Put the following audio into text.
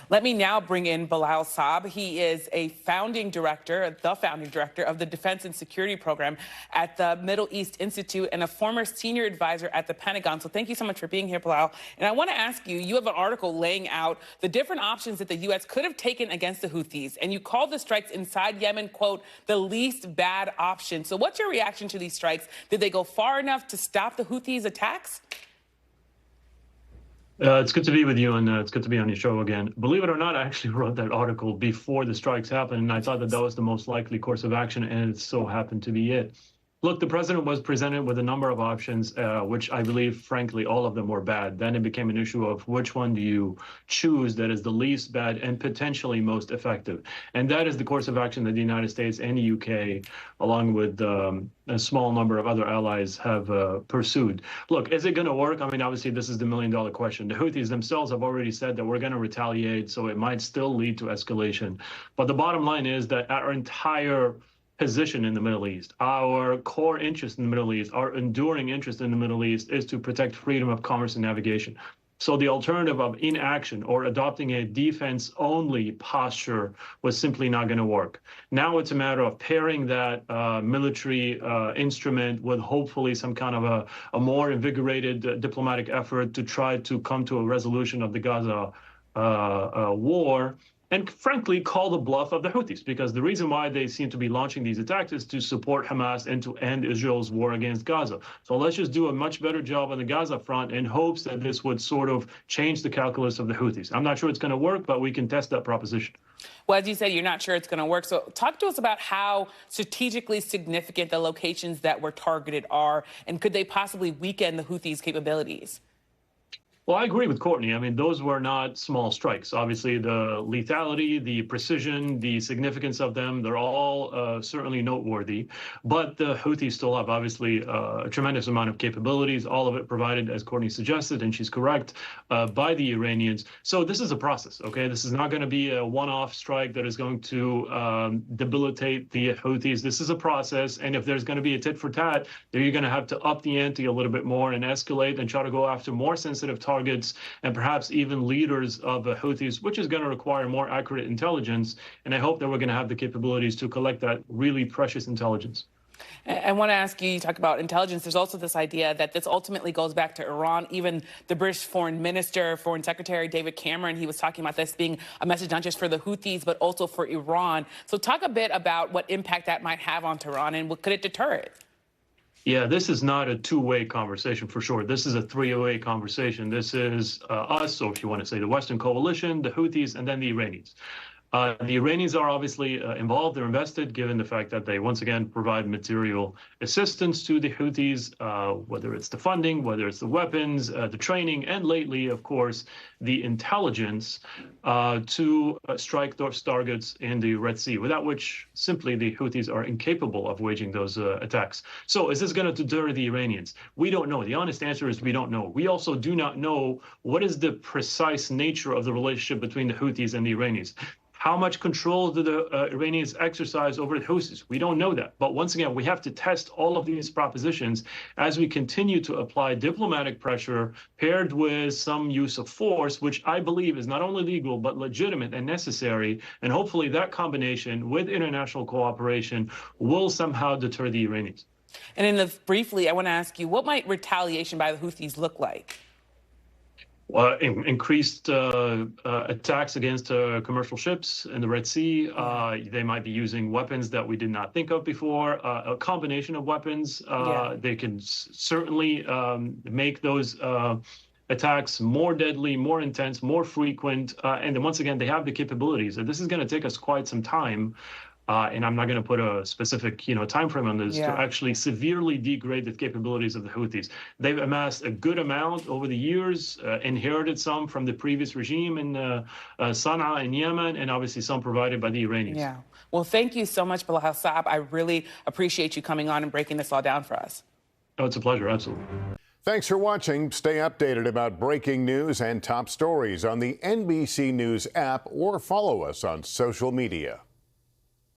Let me now bring in Bilal Saab. He is the founding director of the Defense and Security Program at the Middle East Institute and a former senior advisor at the Pentagon. So thank you so much for being here, Bilal. And I want to ask you, you have an article laying out the different options that the U.S. could have taken against the Houthis, and you call the strikes inside Yemen, quote, the least bad option. So what's your reaction to these strikes? Did they go far enough to stop the Houthis' attacks? It's good to be with you, and it's good to be on your show again. Believe it or not, I actually wrote that article before the strikes happened, and I thought that was the most likely course of action, and it so happened to be it. Look, the president was presented with a number of options, which I believe, frankly, all of them were bad. Then it became an issue of which one do you choose that is the least bad and potentially most effective. And that is the course of action that the United States and the UK, along with a small number of other allies, have pursued. Look, is it going to work? I mean, obviously, this is the million-dollar question. The Houthis themselves have already said that we're going to retaliate, so it might still lead to escalation. But the bottom line is that our entire position in the Middle East, our core interest in the Middle East, our enduring interest in the Middle East is to protect freedom of commerce and navigation. So the alternative of inaction or adopting a defense-only posture was simply not going to work. Now it's a matter of pairing that military instrument with hopefully some kind of a more invigorated diplomatic effort to try to come to a resolution of the Gaza war, and frankly, call the bluff of the Houthis, because the reason why they seem to be launching these attacks is to support Hamas and to end Israel's war against Gaza. So let's just do a much better job on the Gaza front in hopes that this would sort of change the calculus of the Houthis. I'm not sure it's going to work, but we can test that proposition. Well, as you said, you're not sure it's going to work. So talk to us about how strategically significant the locations that were targeted are, and could they possibly weaken the Houthis' capabilities? Well, I agree with Courtney. I mean, those were not small strikes. Obviously, the lethality, the precision, the significance of them, they're all certainly noteworthy. But the Houthis still have, obviously, a tremendous amount of capabilities, all of it provided, as Courtney suggested, and she's correct, by the Iranians. So this is a process, okay? This is not going to be a one-off strike that is going to debilitate the Houthis. This is a process, and if there's going to be a tit-for-tat, then you're going to have to up the ante a little bit more and escalate and try to go after more sensitive targets and perhaps even leaders of the Houthis, which is going to require more accurate intelligence. And I hope that we're going to have the capabilities to collect that really precious intelligence. I want to ask you, you talk about intelligence. There's also this idea that this ultimately goes back to Iran. Even the British Foreign Secretary David Cameron, he was talking about this being a message not just for the Houthis, but also for Iran. So talk a bit about what impact that might have on Tehran and what could it deter it? Yeah, this is not a two-way conversation for sure. This is a three-way conversation. This is us, or if you want to say the Western coalition, the Houthis, and then the Iranians. The Iranians are obviously involved. They're invested, given the fact that they, once again, provide material assistance to the Houthis, whether it's the funding, whether it's the weapons, the training, and lately, of course, the intelligence to strike those targets in the Red Sea, without which simply the Houthis are incapable of waging those attacks. So is this going to deter the Iranians? We don't know. The honest answer is we don't know. We also do not know what is the precise nature of the relationship between the Houthis and the Iranians. How much control do the Iranians exercise over the Houthis? We don't know that. But once again, we have to test all of these propositions as we continue to apply diplomatic pressure paired with some use of force, which I believe is not only legal, but legitimate and necessary. And hopefully that combination with international cooperation will somehow deter the Iranians. And briefly, I want to ask you, what might retaliation by the Houthis look like? Increased attacks against commercial ships in the Red Sea. They might be using weapons that we did not think of before, a combination of weapons. They can certainly make those attacks more deadly, more intense, more frequent. And then once again, they have the capabilities. This is going to take us quite some time. And I'm not going to put a specific, time frame on this to actually severely degrade the capabilities of the Houthis. They've amassed a good amount over the years, inherited some from the previous regime in Sana'a in Yemen, and obviously some provided by the Iranians. Yeah. Well, thank you so much, Bilal Saab. I really appreciate you coming on and breaking this all down for us. Oh, it's a pleasure. Absolutely. Thanks for watching. Stay updated about breaking news and top stories on the NBC News app or follow us on social media.